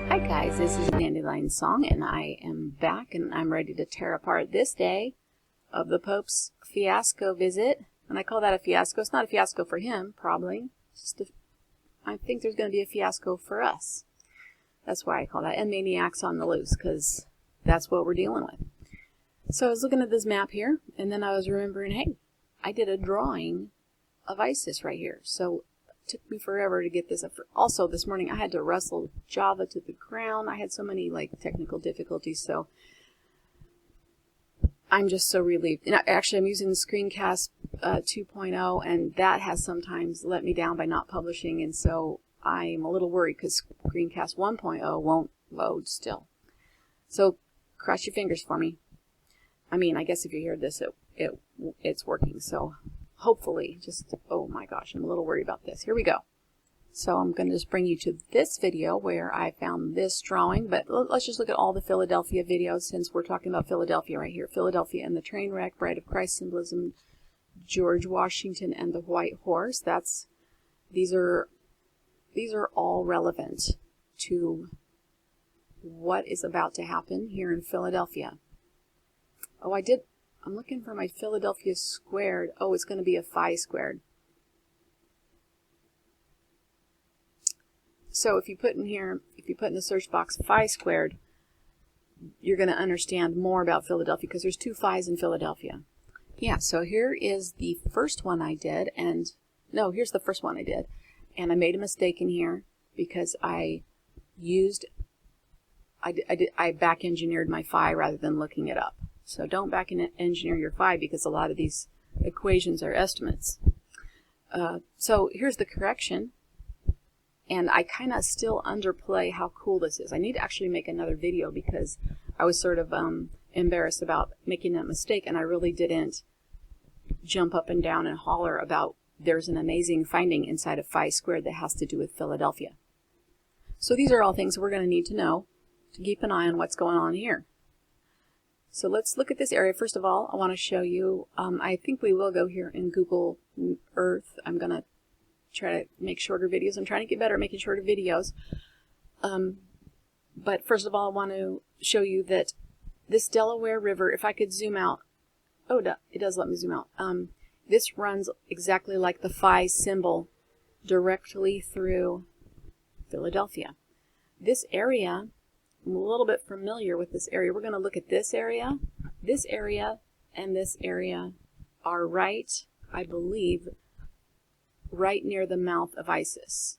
Hi guys, this is Dandelion Song and I am back and I'm ready to tear apart this day of the Pope's Fiasco visit. And I call that a fiasco. It's not a fiasco for him, probably. I think there's going to be a fiasco for us. That's why I call that. And Maniacs on the loose, because that's what we're dealing with. So I was looking at this map here and then I was remembering, hey, I did a drawing of ISIS right here. So took me forever to get this up. Also, this morning I had to wrestle Java to the ground. I had so many technical difficulties, so I'm just so relieved. And actually, I'm using the Screencast 2.0, and that has sometimes let me down by not publishing, and so I'm a little worried because Screencast 1.0 won't load still. So cross your fingers for me. I mean, I guess if you hear this, it's working. So hopefully, oh my gosh, I'm a little worried about this. Here we go. So I'm going to just bring you to this video where I found this drawing, but let's just look at all the Philadelphia videos since we're talking about Philadelphia right here. Philadelphia and the Train Wreck, Bride of Christ symbolism, George Washington and the White Horse. These are all relevant to what is about to happen here in Philadelphia. Oh, I'm looking for my Philadelphia squared. Oh, it's going to be a phi squared. So if you put in the search box phi squared, you're going to understand more about Philadelphia because there's two phis in Philadelphia. Yeah, so here is the first one I did, here's the first one I did. And I made a mistake in here because I back engineered my phi rather than looking it up. So don't back engineer your phi because a lot of these equations are estimates. So here's the correction. And I kind of still underplay how cool this is. I need to actually make another video because I was sort of embarrassed about making that mistake, and I really didn't jump up and down and holler about there's an amazing finding inside of phi squared that has to do with Philadelphia. So these are all things we're going to need to know to keep an eye on what's going on here. So let's look at this area. First of all, I want to show you, I think we will go here in Google Earth. I'm going to try to make shorter videos. I'm trying to get better at making shorter videos. But first of all, I want to show you that this Delaware River, if I could zoom out, oh, it does let me zoom out. This runs exactly like the phi symbol directly through Philadelphia. This area, I'm a little bit familiar with this area. We're going to look at this area, and this area are right, I believe, right near the mouth of Isis.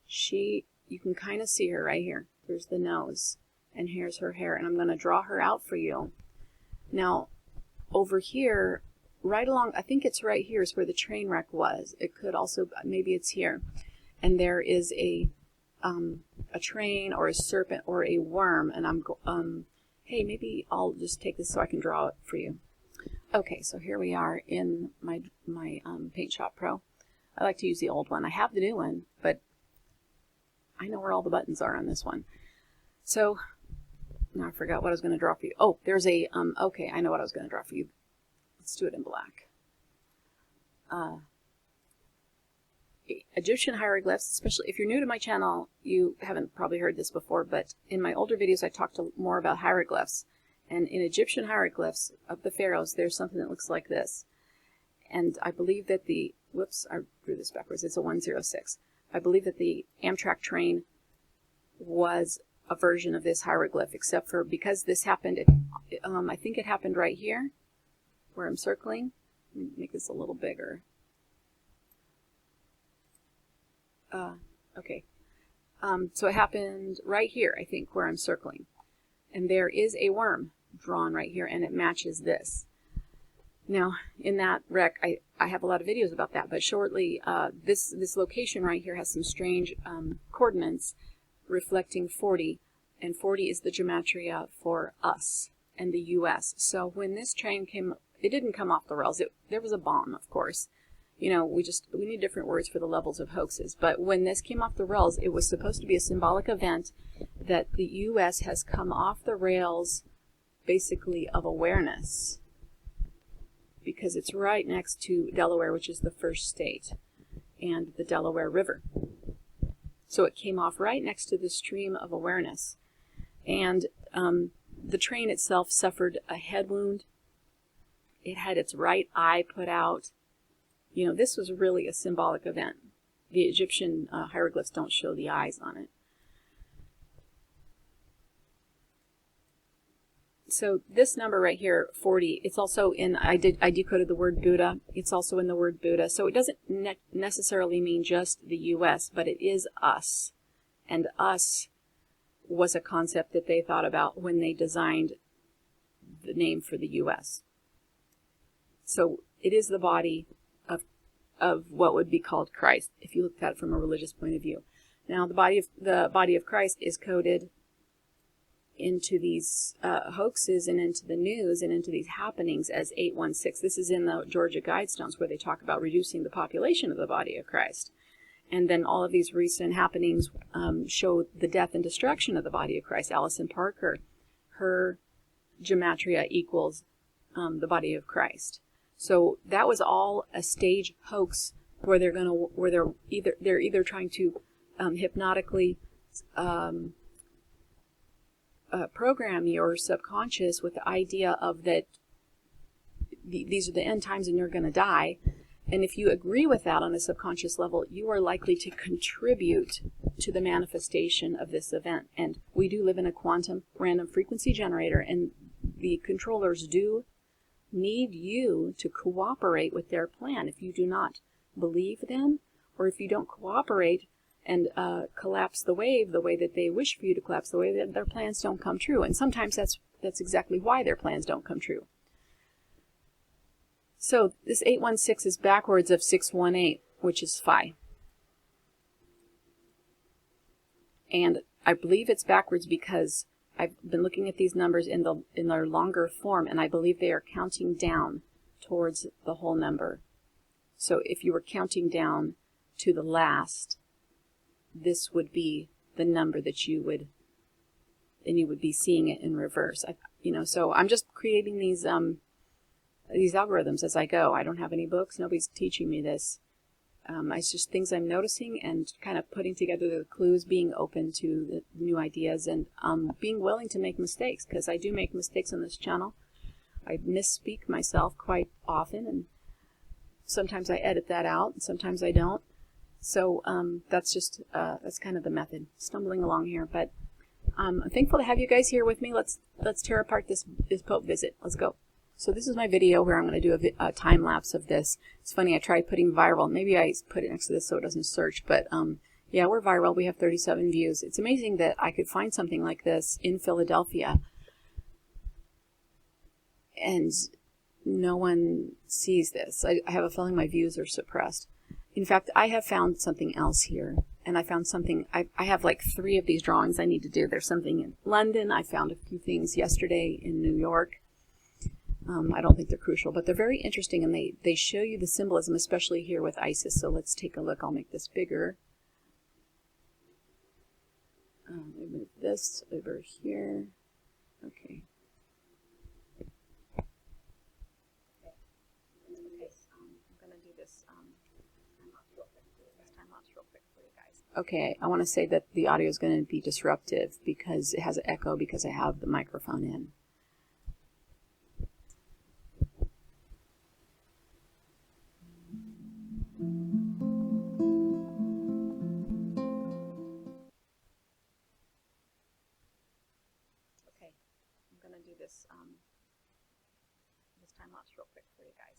You can kind of see her right here. There's the nose, and here's her hair, and I'm going to draw her out for you. Now, over here, right along, I think it's right here is where the train wreck was. It could also, maybe it's here. And there is a train or a serpent or a worm, and hey, maybe I'll just take this so I can draw it for you. Okay, so here we are in my Paint Shop Pro. I like to use the old one. I have the new one, but I know where all the buttons are on this one. So now I forgot what I was going to draw for you. Oh, there's okay, I know what I was going to draw for you. Let's do it in black. Egyptian hieroglyphs, especially if you're new to my channel, you haven't probably heard this before, but in my older videos I talked more about hieroglyphs. And in Egyptian hieroglyphs of the pharaohs, there's something that looks like this. And I believe that whoops, I drew this backwards, it's a 106. I believe that the Amtrak train was a version of this hieroglyph, except for because this happened, I think it happened right here, where I'm circling. Let me make this a little bigger. Okay. So it happened right here, I think, where I'm circling. And there is a worm drawn right here, and it matches this. Now, in that wreck, I have a lot of videos about that, but shortly, this location right here has some strange coordinates reflecting 40, and 40 is the gematria for us and the U.S. So when this train came, it didn't come off the rails. There was a bomb, of course. You know, we need different words for the levels of hoaxes. But when this came off the rails, it was supposed to be a symbolic event that the U.S. has come off the rails, basically, of awareness, because it's right next to Delaware, which is the first state, and the Delaware River. So it came off right next to the stream of awareness. And the train itself suffered a head wound. It had its right eye put out. You know, this was really a symbolic event. The Egyptian hieroglyphs don't show the eyes on it. So this number right here, 40, it's also in, I decoded the word Buddha. It's also in the word Buddha. So it doesn't necessarily mean just the U.S., but it is us. And us was a concept that they thought about when they designed the name for the U.S. So it is the body of what would be called Christ, if you look at it from a religious point of view. Now, the body of Christ is coded into these hoaxes and into the news and into these happenings as 816. This is in the Georgia Guidestones, where they talk about reducing the population of the body of Christ. And then all of these recent happenings show the death and destruction of the body of Christ. Allison Parker, her gematria equals the body of Christ. So that was all a stage hoax where they're either trying to hypnotically program your subconscious with the idea of that these are the end times and you're going to die. And if you agree with that on a subconscious level, you are likely to contribute to the manifestation of this event. And we do live in a quantum random frequency generator, and the controllers do need you to cooperate with their plan. If you do not believe them, or if you don't cooperate and collapse the wave the way that they wish for you to collapse the wave, that their plans don't come true. And sometimes that's exactly why their plans don't come true. So this 816 is backwards of 618, which is phi. And I believe it's backwards because I've been looking at these numbers in their longer form, and I believe they are counting down towards the whole number. So if you were counting down to the last, this would be the number that you would be seeing it in reverse. So I'm just creating these algorithms as I go. I don't have any books. Nobody's teaching me this. It's just things I'm noticing and kind of putting together the clues, being open to the new ideas, and being willing to make mistakes, because I do make mistakes on this channel. I misspeak myself quite often, and sometimes I edit that out, and sometimes I don't. So that's kind of the method, stumbling along here. But I'm thankful to have you guys here with me. Let's tear apart this Pope visit. Let's go. So this is my video where I'm going to do a time lapse of this. It's funny, I tried putting viral. Maybe I put it next to this so it doesn't search. But yeah, we're viral. We have 37 views. It's amazing that I could find something like this in Philadelphia and no one sees this. I have a feeling my views are suppressed. In fact, I have found something else here. And I found something, I have like 3 of these drawings I need to do. There's something in London. I found a few things yesterday in New York. I don't think they're crucial, but they're very interesting, and they show you the symbolism, especially here with Isis. So let's take a look. I'll make this bigger. Move this over here. Okay. I'm going to do this time lapse real quick for you guys. Okay, I want to say that the audio is going to be disruptive because it has an echo because I have the microphone in. Do this time lapse real quick for you guys.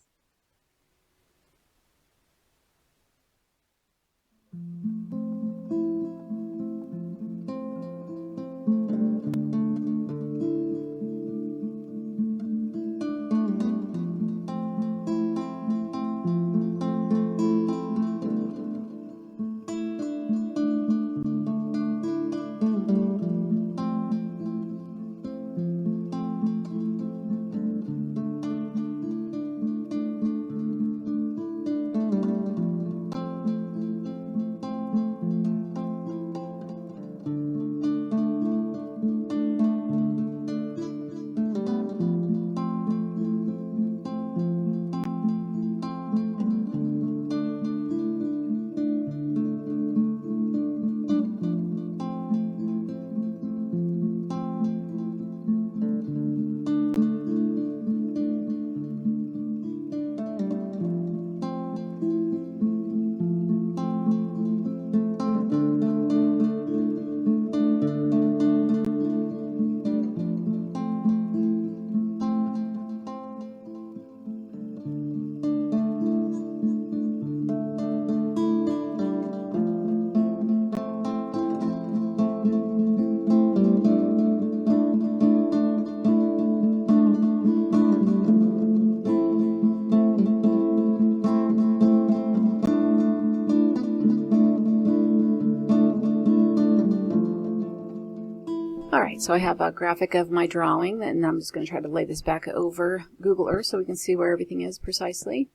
Alright, so I have a graphic of my drawing, and I'm just going to try to lay this back over Google Earth so we can see where everything is precisely.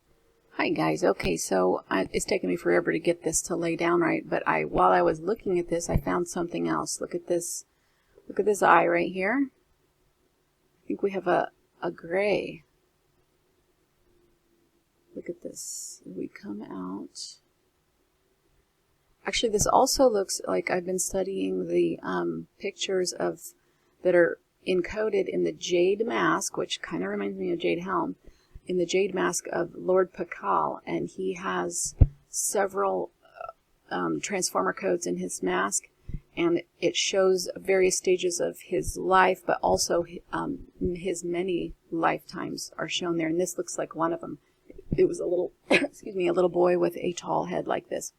Hi guys, okay, so it's taken me forever to get this to lay down right, but while I was looking at this, I found something else. Look at this eye right here. I think we have a gray. Look at this. We come out. Actually, this also looks like I've been studying the pictures that are encoded in the jade mask, which kind of reminds me of Jade Helm, in the jade mask of Lord Pakal, and he has several transformer codes in his mask, and it shows various stages of his life, but also his many lifetimes are shown there, and this looks like one of them. It was a little, excuse me, a little boy with a tall head like this.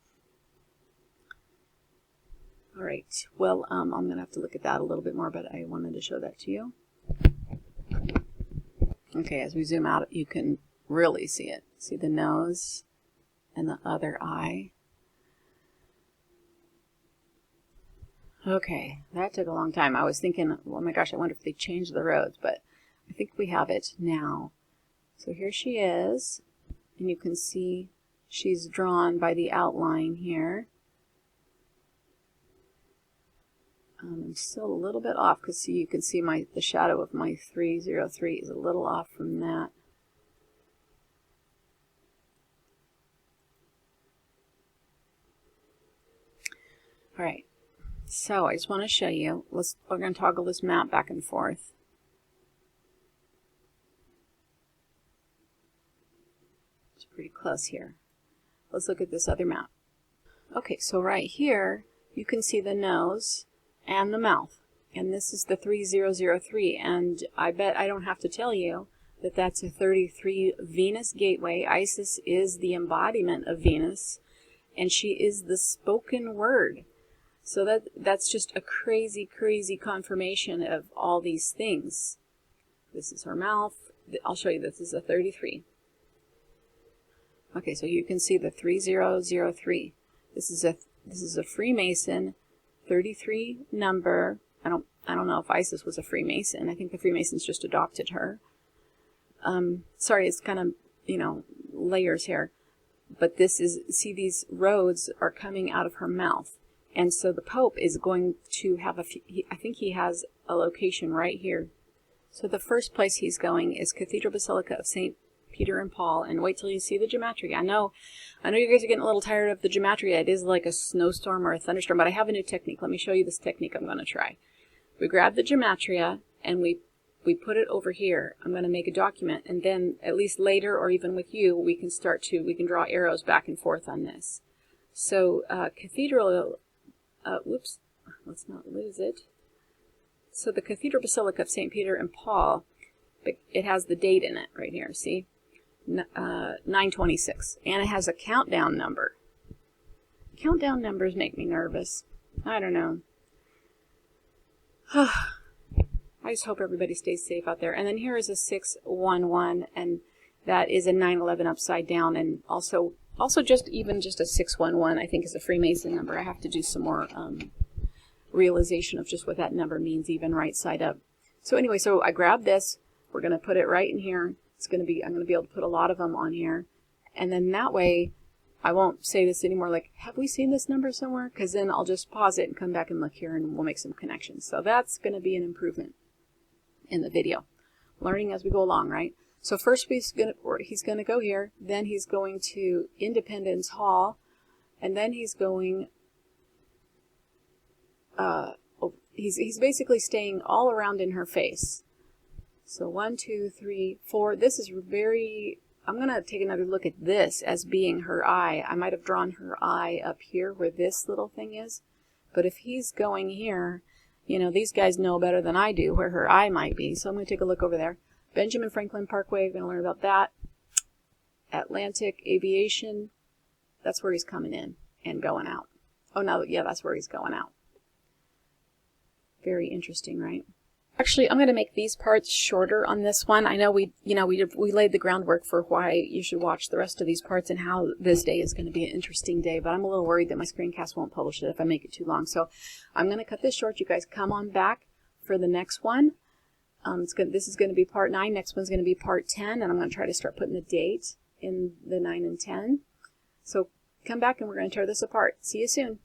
All right, well, I'm going to have to look at that a little bit more, but I wanted to show that to you. Okay, as we zoom out, you can really see it. See the nose and the other eye. Okay, that took a long time. I was thinking, oh my gosh, I wonder if they changed the roads, but I think we have it now. So here she is, and you can see she's drawn by the outline here. I'm still a little bit off because you can see the shadow of my 303 is a little off from that. All right, so I just want to show you. We're going to toggle this map back and forth. It's pretty close here. Let's look at this other map. Okay, so right here you can see the nose and the mouth, and this is the 3003, and I bet I don't have to tell you that that's a 33 Venus gateway. Isis is the embodiment of Venus, and she is the spoken word. So that's just a crazy, crazy confirmation of all these things. This is her mouth. I'll show you this is a 33. Okay, so you can see the 3003. This is a Freemason 33 number. I don't know if Isis was a Freemason. I think the Freemasons just adopted her. Sorry, it's kind of, layers here. But this is, see, these roads are coming out of her mouth. And so the Pope is going to have I think he has a location right here. So the first place he's going is Cathedral Basilica of St. Peter and Paul, and wait till you see the gematria. I know you guys are getting a little tired of the gematria. It is like a snowstorm or a thunderstorm, but I have a new technique. Let me show you this technique I'm going to try. We grab the gematria and we put it over here. I'm going to make a document, and then at least later or even with you, we can draw arrows back and forth on this. So Cathedral, whoops, let's not lose it. So the Cathedral Basilica of St. Peter and Paul, it has the date in it right here, see? 926, and it has a countdown number. Countdown numbers make me nervous. I don't know. I just hope everybody stays safe out there. And then here is a 611, and that is a 911 upside down, and also just a 611 I think is a Freemason number. I have to do some more realization of just what that number means, even right side up. So anyway, so I grabbed this. We're going to put it right in here. I'm going to be able to put a lot of them on here. And then that way, I won't say this anymore like, have we seen this number somewhere? Because then I'll just pause it and come back and look here and we'll make some connections. So that's going to be an improvement in the video. Learning as we go along, right? So first he's going to go here. Then he's going to Independence Hall. And then he's going... he's basically staying all around in her face. So 1, 2, 3, 4. This is very... I'm going to take another look at this as being her eye. I might have drawn her eye up here where this little thing is. But if he's going here, these guys know better than I do where her eye might be. So I'm going to take a look over there. Benjamin Franklin Parkway, we're going to learn about that. Atlantic Aviation, that's where he's coming in and going out. Oh, no, yeah, that's where he's going out. Very interesting, right? Actually, I'm going to make these parts shorter on this one. I know we laid the groundwork for why you should watch the rest of these parts and how this day is going to be an interesting day, but I'm a little worried that my screencast won't publish it if I make it too long. So I'm going to cut this short. You guys come on back for the next one. This is going to be part 9. Next one's going to be part 10, and I'm going to try to start putting the date in the 9 and 10. So come back and we're going to tear this apart. See you soon.